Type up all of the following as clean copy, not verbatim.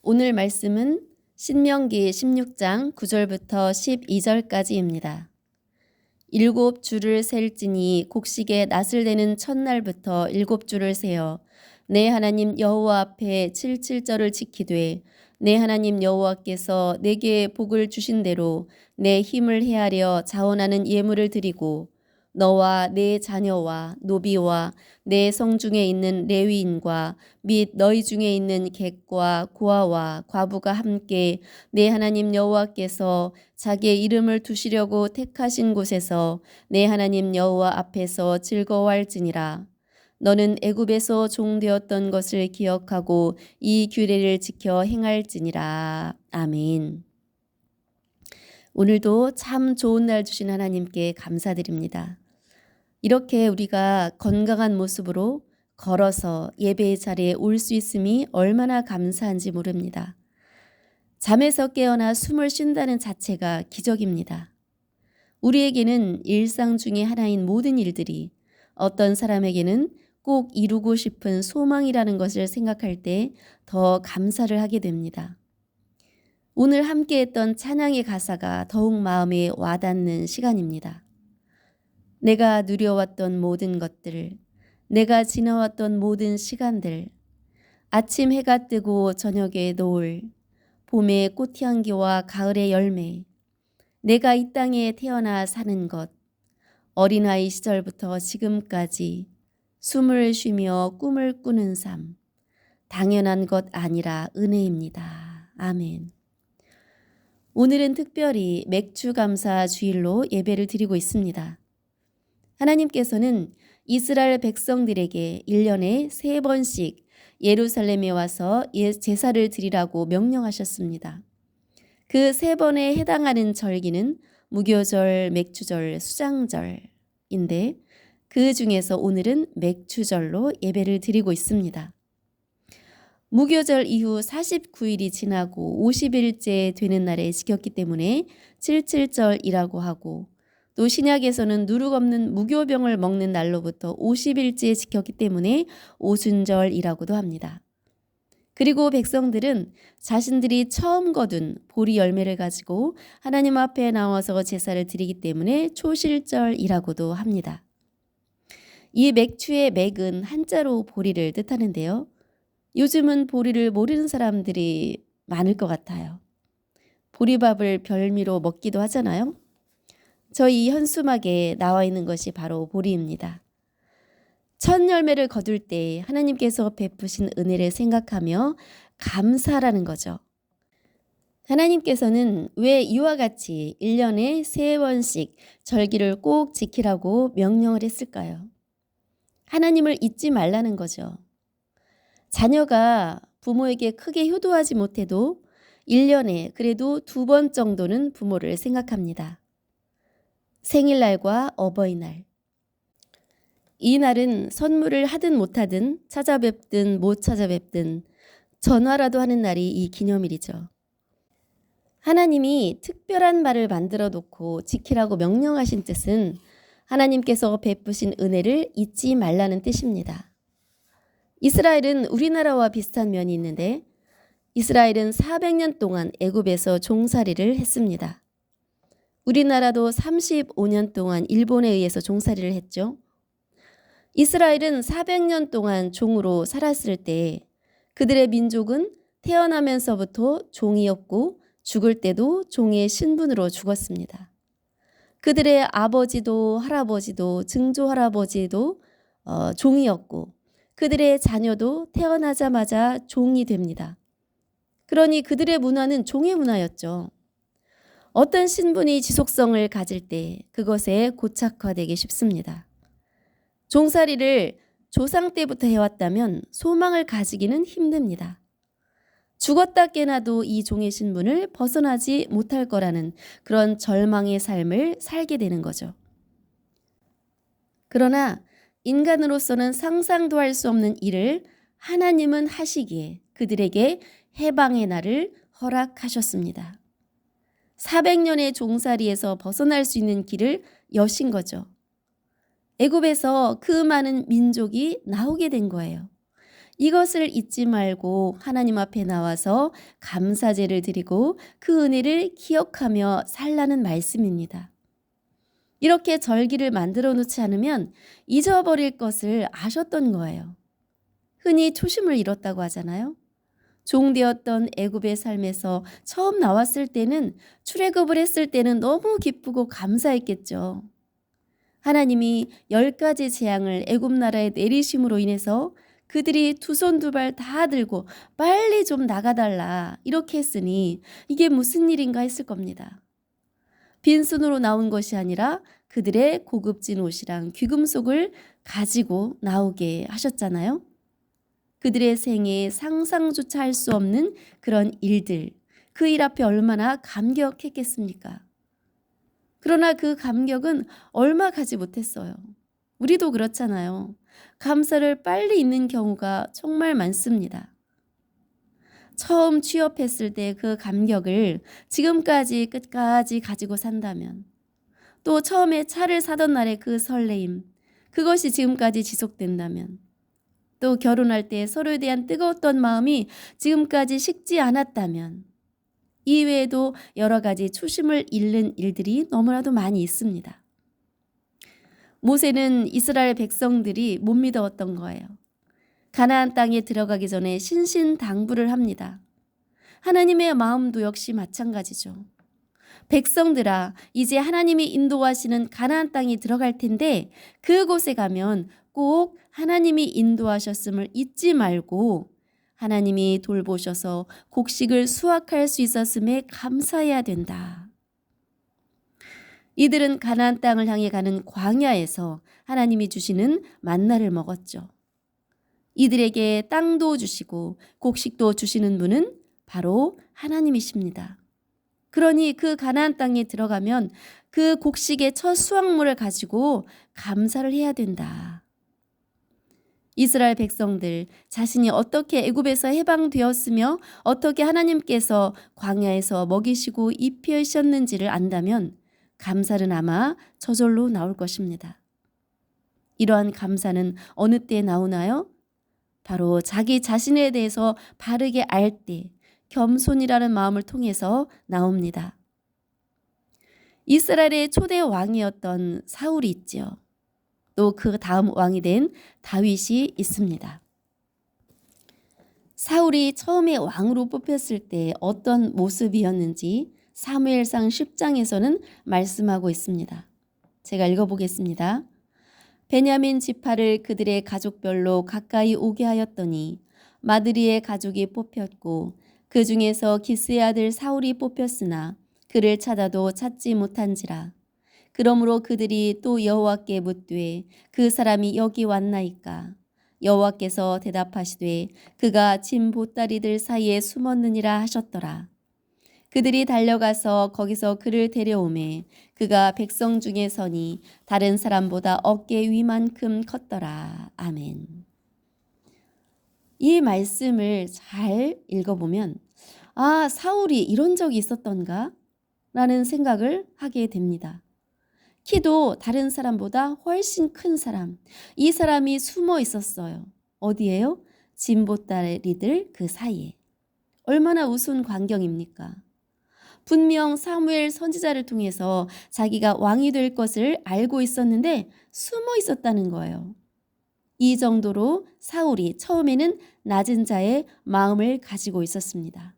오늘 말씀은 신명기 16장 9절부터 12절까지입니다. 7주를 셀지니 곡식의 낫을 내는 첫날부터 7주를 세어 내 하나님 여호와 앞에 77절을 지키되 내 하나님 여호와께서 내게 복을 주신 대로 내 힘을 헤아려 자원하는 예물을 드리고 너와 내 자녀와 노비와 내 성중에 있는 레위인과 및 너희 중에 있는 객과 고아와 과부가 함께 내 하나님 여호와께서 자기의 이름을 두시려고 택하신 곳에서 내 하나님 여호와 앞에서 즐거워할지니라. 너는 애굽에서 종되었던 것을 기억하고 이 규례를 지켜 행할지니라. 아멘. 오늘도 참 좋은 날 주신 하나님께 감사드립니다. 이렇게 우리가 건강한 모습으로 걸어서 예배의 자리에 올 수 있음이 얼마나 감사한지 모릅니다. 잠에서 깨어나 숨을 쉰다는 자체가 기적입니다. 우리에게는 일상 중에 하나인 모든 일들이 어떤 사람에게는 꼭 이루고 싶은 소망이라는 것을 생각할 때 더 감사를 하게 됩니다. 오늘 함께 했던 찬양의 가사가 더욱 마음에 와닿는 시간입니다. 내가 누려왔던 모든 것들, 내가 지나왔던 모든 시간들, 아침 해가 뜨고 저녁에 노을, 봄의 꽃향기와 가을의 열매, 내가 이 땅에 태어나 사는 것, 어린아이 시절부터 지금까지 숨을 쉬며 꿈을 꾸는 삶, 당연한 것 아니라 은혜입니다. 아멘. 오늘은 특별히 맥주감사 주일로 예배를 드리고 있습니다. 하나님께서는 이스라엘 백성들에게 1년에 3번씩 예루살렘에 와서 제사를 드리라고 명령하셨습니다. 그 3번에 해당하는 절기는 무교절, 맥주절, 수장절인데 그 중에서 오늘은 맥주절로 예배를 드리고 있습니다. 무교절 이후 49일이 지나고 50일째 되는 날에 지켰기 때문에 77절이라고 하고 또 신약에서는 누룩 없는 무교병을 먹는 날로부터 50일째 지켰기 때문에 오순절이라고도 합니다. 그리고 백성들은 자신들이 처음 거둔 보리 열매를 가지고 하나님 앞에 나와서 제사를 드리기 때문에 초실절이라고도 합니다. 이 맥주의 맥은 한자로 보리를 뜻하는데요. 요즘은 보리를 모르는 사람들이 많을 것 같아요. 보리밥을 별미로 먹기도 하잖아요. 저희 현수막에 나와 있는 것이 바로 보리입니다. 첫 열매를 거둘 때 하나님께서 베푸신 은혜를 생각하며 감사라는 거죠. 하나님께서는 왜 이와 같이 1년에 3번씩 절기를 꼭 지키라고 명령을 했을까요? 하나님을 잊지 말라는 거죠. 자녀가 부모에게 크게 효도하지 못해도 1년에 그래도 2번 정도는 부모를 생각합니다. 생일날과 어버이날. 이 날은 선물을 하든 못하든 찾아뵙든 못 찾아뵙든 전화라도 하는 날이 이 기념일이죠. 하나님이 특별한 말을 만들어 놓고 지키라고 명령하신 뜻은 하나님께서 베푸신 은혜를 잊지 말라는 뜻입니다. 이스라엘은 우리나라와 비슷한 면이 있는데 이스라엘은 400년 동안 애굽에서 종살이를 했습니다. 우리나라도 35년 동안 일본에 의해서 종살이를 했죠. 이스라엘은 400년 동안 종으로 살았을 때 그들의 민족은 태어나면서부터 종이었고 죽을 때도 종의 신분으로 죽었습니다. 그들의 아버지도 할아버지도 증조할아버지도 종이었고 그들의 자녀도 태어나자마자 종이 됩니다. 그러니 그들의 문화는 종의 문화였죠. 어떤 신분이 지속성을 가질 때 그것에 고착화되기 쉽습니다. 종살이를 조상 때부터 해왔다면 소망을 가지기는 힘듭니다. 죽었다 깨나도 이 종의 신분을 벗어나지 못할 거라는 그런 절망의 삶을 살게 되는 거죠. 그러나 인간으로서는 상상도 할 수 없는 일을 하나님은 하시기에 그들에게 해방의 날을 허락하셨습니다. 400년의 종살이에서 벗어날 수 있는 길을 여신 거죠. 애굽에서 그 많은 민족이 나오게 된 거예요. 이것을 잊지 말고 하나님 앞에 나와서 감사제를 드리고 그 은혜를 기억하며 살라는 말씀입니다. 이렇게 절기를 만들어 놓지 않으면 잊어버릴 것을 아셨던 거예요. 흔히 초심을 잃었다고 하잖아요. 종되었던 애굽의 삶에서 처음 나왔을 때는 출애굽을 했을 때는 너무 기쁘고 감사했겠죠. 하나님이 10가지 재앙을 애굽 나라에 내리심으로 인해서 그들이 두 손 두 발 다 들고 빨리 좀 나가달라 이렇게 했으니 이게 무슨 일인가 했을 겁니다. 빈손으로 나온 것이 아니라 그들의 고급진 옷이랑 귀금속을 가지고 나오게 하셨잖아요. 그들의 생에 상상조차 할 수 없는 그런 일들, 그 일 앞에 얼마나 감격했겠습니까? 그러나 그 감격은 얼마 가지 못했어요. 우리도 그렇잖아요. 감사를 빨리 잊는 경우가 정말 많습니다. 처음 취업했을 때 그 감격을 지금까지 끝까지 가지고 산다면, 또 처음에 차를 사던 날의 그 설레임, 그것이 지금까지 지속된다면, 또 결혼할 때 서로에 대한 뜨거웠던 마음이 지금까지 식지 않았다면, 이외에도 여러 가지 초심을 잃는 일들이 너무나도 많이 있습니다. 모세는 이스라엘 백성들이 못 믿었던 거예요. 가나안 땅에 들어가기 전에 신신당부를 합니다. 하나님의 마음도 역시 마찬가지죠. 백성들아, 이제 하나님이 인도하시는 가나안 땅이 들어갈 텐데 그곳에 가면 꼭 하나님이 인도하셨음을 잊지 말고 하나님이 돌보셔서 곡식을 수확할 수 있었음에 감사해야 된다. 이들은 가나안 땅을 향해 가는 광야에서 하나님이 주시는 만나를 먹었죠. 이들에게 땅도 주시고 곡식도 주시는 분은 바로 하나님이십니다. 그러니 그 가나안 땅에 들어가면 그 곡식의 첫 수확물을 가지고 감사를 해야 된다. 이스라엘 백성들 자신이 어떻게 애굽에서 해방되었으며 어떻게 하나님께서 광야에서 먹이시고 입히셨는지를 안다면 감사는 아마 저절로 나올 것입니다. 이러한 감사는 어느 때 나오나요? 바로 자기 자신에 대해서 바르게 알 때, 겸손이라는 마음을 통해서 나옵니다. 이스라엘의 초대 왕이었던 사울이 있지요. 또 그 다음 왕이 된 다윗이 있습니다. 사울이 처음에 왕으로 뽑혔을 때 어떤 모습이었는지 사무엘상 10장에서는 말씀하고 있습니다. 제가 읽어보겠습니다. 베냐민 지파를 그들의 가족별로 가까이 오게 하였더니 마드리의 가족이 뽑혔고 그 중에서 기스의 아들 사울이 뽑혔으나 그를 찾아도 찾지 못한지라. 그러므로 그들이 또 여호와께 묻되 그 사람이 여기 왔나이까? 여호와께서 대답하시되 그가 진 보따리들 사이에 숨었느니라 하셨더라. 그들이 달려가서 거기서 그를 데려오매 그가 백성 중에 서니 다른 사람보다 어깨 위만큼 컸더라. 아멘. 이 말씀을 잘 읽어보면 사울이 이런 적이 있었던가? 라는 생각을 하게 됩니다. 키도 다른 사람보다 훨씬 큰 사람, 이 사람이 숨어 있었어요. 어디에요? 진보따리들 그 사이에. 얼마나 우스운 광경입니까? 분명 사무엘 선지자를 통해서 자기가 왕이 될 것을 알고 있었는데 숨어 있었다는 거예요. 이 정도로 사울이 처음에는 낮은 자의 마음을 가지고 있었습니다.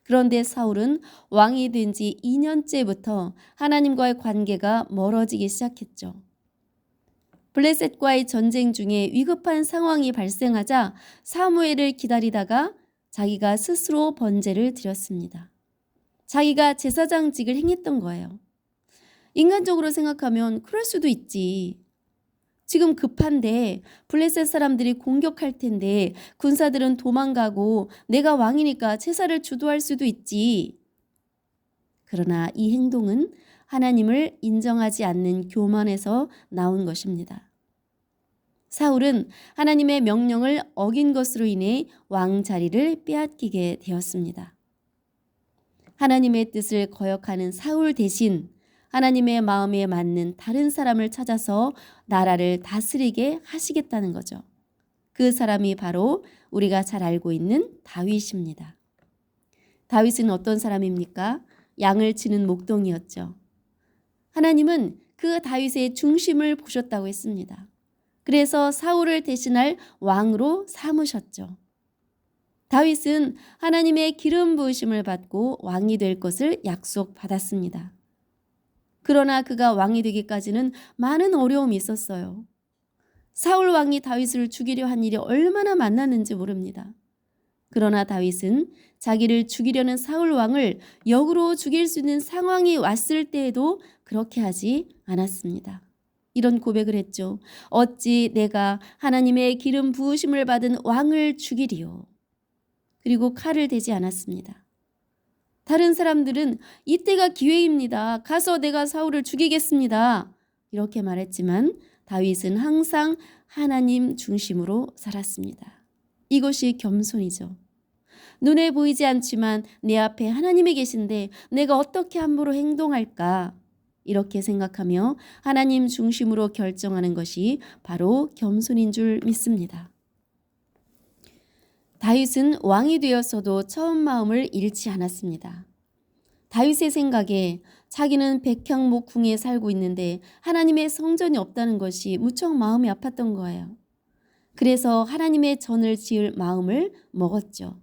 그런데 사울은 왕이 된 지 2년째부터 하나님과의 관계가 멀어지기 시작했죠. 블레셋과의 전쟁 중에 위급한 상황이 발생하자 사무엘을 기다리다가 자기가 스스로 번제를 드렸습니다. 자기가 제사장직을 행했던 거예요. 인간적으로 생각하면 그럴 수도 있지. 지금 급한데 블레셋 사람들이 공격할 텐데 군사들은 도망가고 내가 왕이니까 제사를 주도할 수도 있지. 그러나 이 행동은 하나님을 인정하지 않는 교만에서 나온 것입니다. 사울은 하나님의 명령을 어긴 것으로 인해 왕 자리를 빼앗기게 되었습니다. 하나님의 뜻을 거역하는 사울 대신 하나님의 마음에 맞는 다른 사람을 찾아서 나라를 다스리게 하시겠다는 거죠. 그 사람이 바로 우리가 잘 알고 있는 다윗입니다. 다윗은 어떤 사람입니까? 양을 치는 목동이었죠. 하나님은 그 다윗의 중심을 보셨다고 했습니다. 그래서 사울을 대신할 왕으로 삼으셨죠. 다윗은 하나님의 기름 부으심을 받고 왕이 될 것을 약속받았습니다. 그러나 그가 왕이 되기까지는 많은 어려움이 있었어요. 사울 왕이 다윗을 죽이려 한 일이 얼마나 많았는지 모릅니다. 그러나 다윗은 자기를 죽이려는 사울 왕을 역으로 죽일 수 있는 상황이 왔을 때에도 그렇게 하지 않았습니다. 이런 고백을 했죠. 어찌 내가 하나님의 기름 부으심을 받은 왕을 죽이리요. 그리고 칼을 대지 않았습니다. 다른 사람들은 이때가 기회입니다. 가서 내가 사울을 죽이겠습니다. 이렇게 말했지만 다윗은 항상 하나님 중심으로 살았습니다. 이것이 겸손이죠. 눈에 보이지 않지만 내 앞에 하나님이 계신데 내가 어떻게 함부로 행동할까? 이렇게 생각하며 하나님 중심으로 결정하는 것이 바로 겸손인 줄 믿습니다. 다윗은 왕이 되었어도 처음 마음을 잃지 않았습니다. 다윗의 생각에 자기는 백향목궁에 살고 있는데 하나님의 성전이 없다는 것이 무척 마음이 아팠던 거예요. 그래서 하나님의 전을 지을 마음을 먹었죠.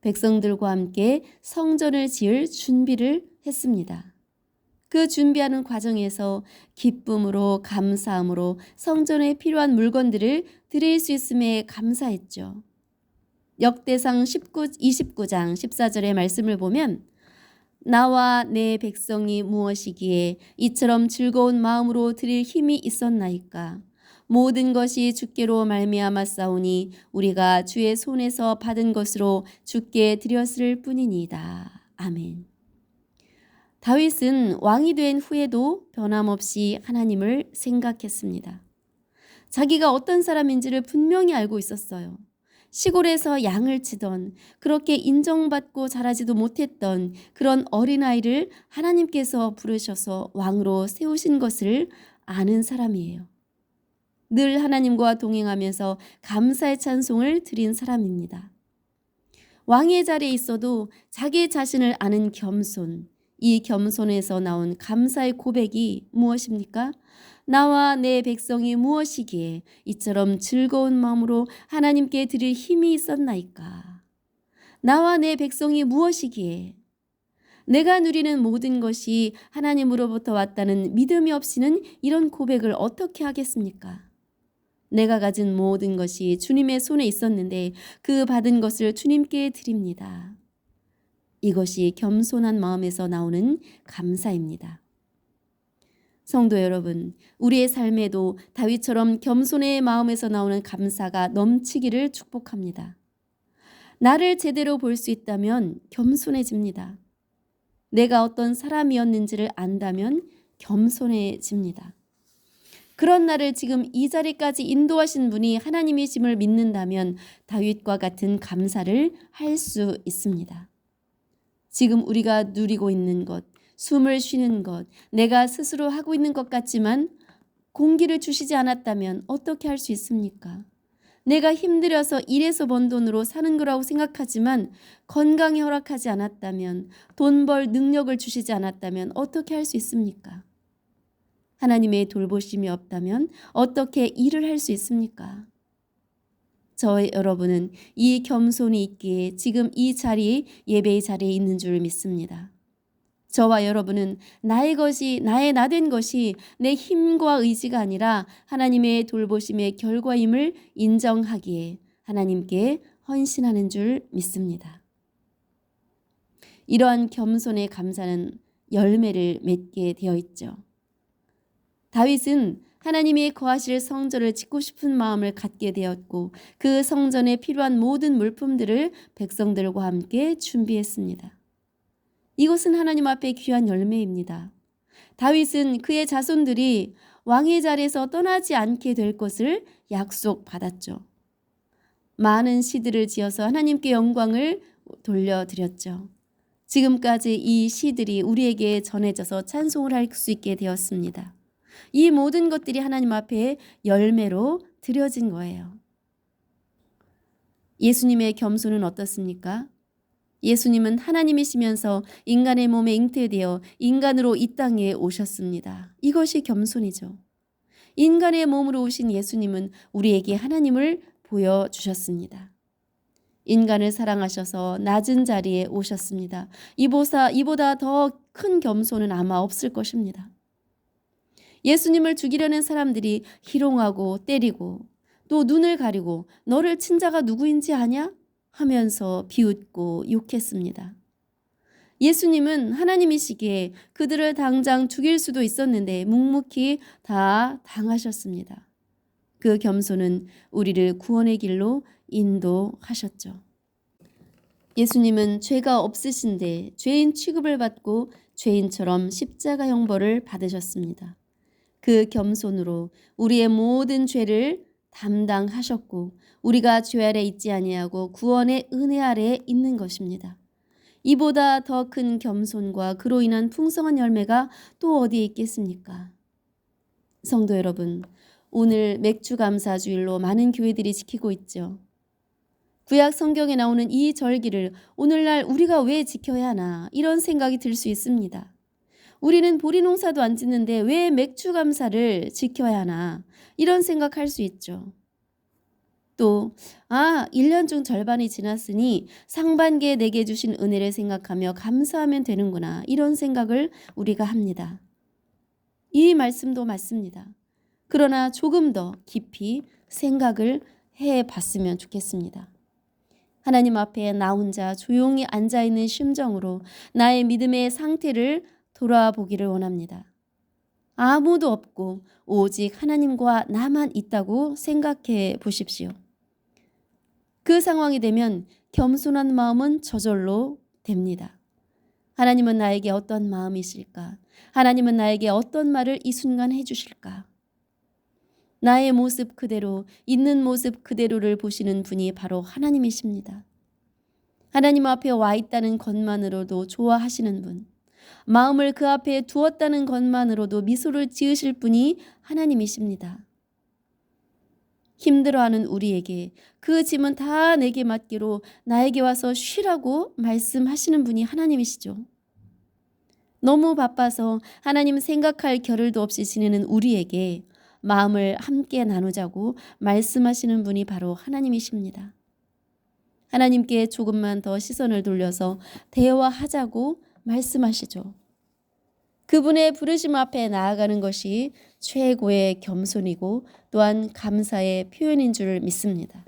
백성들과 함께 성전을 지을 준비를 했습니다. 그 준비하는 과정에서 기쁨으로 감사함으로 성전에 필요한 물건들을 드릴 수 있음에 감사했죠. 역대상 29장 14절의 말씀을 보면 나와 내 백성이 무엇이기에 이처럼 즐거운 마음으로 드릴 힘이 있었나이까. 모든 것이 주께로 말미암아 싸우니 우리가 주의 손에서 받은 것으로 주께 드렸을 뿐이니이다. 아멘. 다윗은 왕이 된 후에도 변함없이 하나님을 생각했습니다. 자기가 어떤 사람인지를 분명히 알고 있었어요. 시골에서 양을 치던 그렇게 인정받고 자라지도 못했던 그런 어린아이를 하나님께서 부르셔서 왕으로 세우신 것을 아는 사람이에요. 늘 하나님과 동행하면서 감사의 찬송을 드린 사람입니다. 왕의 자리에 있어도 자기 자신을 아는 겸손, 이 겸손에서 나온 감사의 고백이 무엇입니까? 나와 내 백성이 무엇이기에 이처럼 즐거운 마음으로 하나님께 드릴 힘이 있었나이까. 나와 내 백성이 무엇이기에 내가 누리는 모든 것이 하나님으로부터 왔다는 믿음이 없이는 이런 고백을 어떻게 하겠습니까? 내가 가진 모든 것이 주님의 손에 있었는데 그 받은 것을 주님께 드립니다. 이것이 겸손한 마음에서 나오는 감사입니다. 성도 여러분, 우리의 삶에도 다윗처럼 겸손의 마음에서 나오는 감사가 넘치기를 축복합니다. 나를 제대로 볼 수 있다면 겸손해집니다. 내가 어떤 사람이었는지를 안다면 겸손해집니다. 그런 나를 지금 이 자리까지 인도하신 분이 하나님이심을 믿는다면 다윗과 같은 감사를 할 수 있습니다. 지금 우리가 누리고 있는 것, 숨을 쉬는 것, 내가 스스로 하고 있는 것 같지만 공기를 주시지 않았다면 어떻게 할 수 있습니까? 내가 힘들어서 일해서 번 돈으로 사는 거라고 생각하지만 건강이 허락하지 않았다면, 돈 벌 능력을 주시지 않았다면 어떻게 할 수 있습니까? 하나님의 돌보심이 없다면 어떻게 일을 할 수 있습니까? 저 여러분은 이 겸손이 있기에 지금 이 자리에 예배의 자리에 있는 줄 믿습니다. 저와 여러분은 나의 것이 나의 나된 것이 내 힘과 의지가 아니라 하나님의 돌보심의 결과임을 인정하기에 하나님께 헌신하는 줄 믿습니다. 이러한 겸손의 감사는 열매를 맺게 되어 있죠. 다윗은 하나님이 거하실 성전을 짓고 싶은 마음을 갖게 되었고 그 성전에 필요한 모든 물품들을 백성들과 함께 준비했습니다. 이것은 하나님 앞에 귀한 열매입니다. 다윗은 그의 자손들이 왕의 자리에서 떠나지 않게 될 것을 약속받았죠. 많은 시들을 지어서 하나님께 영광을 돌려드렸죠. 지금까지 이 시들이 우리에게 전해져서 찬송을 할 수 있게 되었습니다. 이 모든 것들이 하나님 앞에 열매로 드려진 거예요. 예수님의 겸손은 어떻습니까? 예수님은 하나님이시면서 인간의 몸에 잉태되어 인간으로 이 땅에 오셨습니다. 이것이 겸손이죠. 인간의 몸으로 오신 예수님은 우리에게 하나님을 보여주셨습니다. 인간을 사랑하셔서 낮은 자리에 오셨습니다. 이보다 더 큰 겸손은 아마 없을 것입니다. 예수님을 죽이려는 사람들이 희롱하고 때리고 또 눈을 가리고 너를 친 자가 누구인지 아냐? 하면서 비웃고 욕했습니다. 예수님은 하나님이시기에 그들을 당장 죽일 수도 있었는데 묵묵히 다 당하셨습니다. 그 겸손은 우리를 구원의 길로 인도하셨죠. 예수님은 죄가 없으신데 죄인 취급을 받고 죄인처럼 십자가 형벌을 받으셨습니다. 그 겸손으로 우리의 모든 죄를 담당하셨고 우리가 죄 아래 있지 아니하고 구원의 은혜 아래에 있는 것입니다. 이보다 더 큰 겸손과 그로 인한 풍성한 열매가 또 어디에 있겠습니까? 성도 여러분, 오늘 맥주감사주일로 많은 교회들이 지키고 있죠. 구약 성경에 나오는 이 절기를 오늘날 우리가 왜 지켜야 하나 이런 생각이 들 수 있습니다. 우리는 보리 농사도 안 짓는데 왜 맥주감사를 지켜야 하나 이런 생각할 수 있죠. 또 1년 중 절반이 지났으니 상반기에 내게 주신 은혜를 생각하며 감사하면 되는구나 이런 생각을 우리가 합니다. 이 말씀도 맞습니다. 그러나 조금 더 깊이 생각을 해봤으면 좋겠습니다. 하나님 앞에 나 혼자 조용히 앉아있는 심정으로 나의 믿음의 상태를 돌아보기를 원합니다. 아무도 없고 오직 하나님과 나만 있다고 생각해 보십시오. 그 상황이 되면 겸손한 마음은 저절로 됩니다. 하나님은 나에게 어떤 마음이실까? 하나님은 나에게 어떤 말을 이 순간 해주실까? 나의 모습 그대로, 있는 모습 그대로를 보시는 분이 바로 하나님이십니다. 하나님 앞에 와 있다는 것만으로도 좋아하시는 분, 마음을 그 앞에 두었다는 것만으로도 미소를 지으실 분이 하나님이십니다. 힘들어하는 우리에게 그 짐은 다 내게 맡기로 나에게 와서 쉬라고 말씀하시는 분이 하나님이시죠. 너무 바빠서 하나님 생각할 겨를도 없이 지내는 우리에게 마음을 함께 나누자고 말씀하시는 분이 바로 하나님이십니다. 하나님께 조금만 더 시선을 돌려서 대화하자고 말씀하시죠. 그분의 부르심 앞에 나아가는 것이 최고의 겸손이고 또한 감사의 표현인 줄 믿습니다.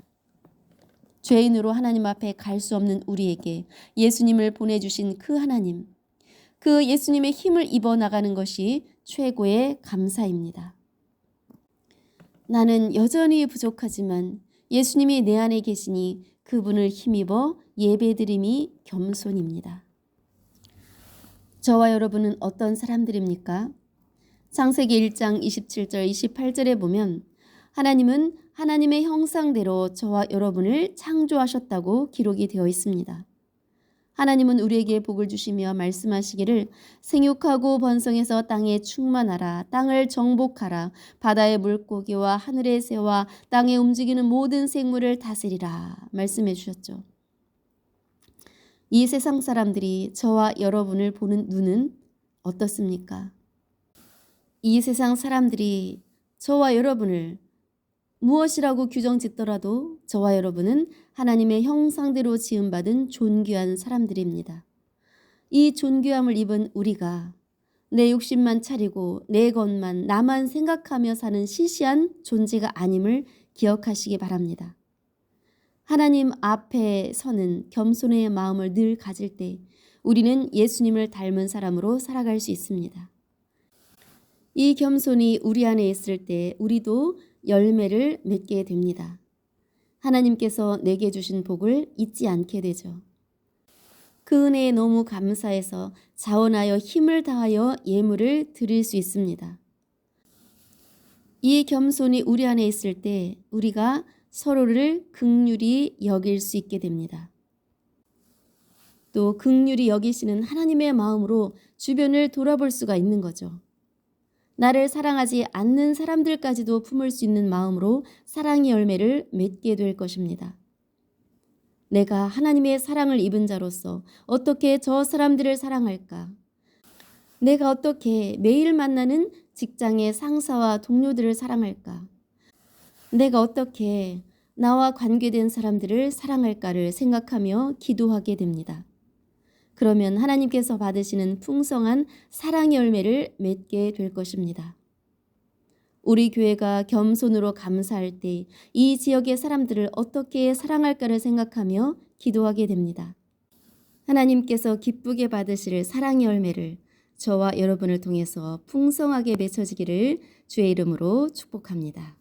죄인으로 하나님 앞에 갈 수 없는 우리에게 예수님을 보내주신 그 하나님, 그 예수님의 힘을 입어 나가는 것이 최고의 감사입니다. 나는 여전히 부족하지만 예수님이 내 안에 계시니 그분을 힘입어 예배드림이 겸손입니다. 저와 여러분은 어떤 사람들입니까? 창세기 1장 27절 28절에 보면 하나님은 하나님의 형상대로 저와 여러분을 창조하셨다고 기록이 되어 있습니다. 하나님은 우리에게 복을 주시며 말씀하시기를 생육하고 번성해서 땅에 충만하라, 땅을 정복하라, 바다의 물고기와 하늘의 새와 땅에 움직이는 모든 생물을 다스리라 말씀해 주셨죠. 이 세상 사람들이 저와 여러분을 보는 눈은 어떻습니까? 이 세상 사람들이 저와 여러분을 무엇이라고 규정짓더라도 저와 여러분은 하나님의 형상대로 지음받은 존귀한 사람들입니다. 이 존귀함을 입은 우리가 내 욕심만 차리고 내 것만 나만 생각하며 사는 시시한 존재가 아님을 기억하시기 바랍니다. 하나님 앞에 서는 겸손의 마음을 늘 가질 때 우리는 예수님을 닮은 사람으로 살아갈 수 있습니다. 이 겸손이 우리 안에 있을 때 우리도 열매를 맺게 됩니다. 하나님께서 내게 주신 복을 잊지 않게 되죠. 그 은혜에 너무 감사해서 자원하여 힘을 다하여 예물을 드릴 수 있습니다. 이 겸손이 우리 안에 있을 때 우리가 서로를 긍휼히 여길 수 있게 됩니다. 또 긍휼히 여기시는 하나님의 마음으로 주변을 돌아볼 수가 있는 거죠. 나를 사랑하지 않는 사람들까지도 품을 수 있는 마음으로 사랑의 열매를 맺게 될 것입니다. 내가 하나님의 사랑을 입은 자로서 어떻게 저 사람들을 사랑할까? 내가 어떻게 매일 만나는 직장의 상사와 동료들을 사랑할까? 내가 어떻게 나와 관계된 사람들을 사랑할까를 생각하며 기도하게 됩니다. 그러면 하나님께서 받으시는 풍성한 사랑의 열매를 맺게 될 것입니다. 우리 교회가 겸손으로 감사할 때 이 지역의 사람들을 어떻게 사랑할까를 생각하며 기도하게 됩니다. 하나님께서 기쁘게 받으실 사랑의 열매를 저와 여러분을 통해서 풍성하게 맺혀지기를 주의 이름으로 축복합니다.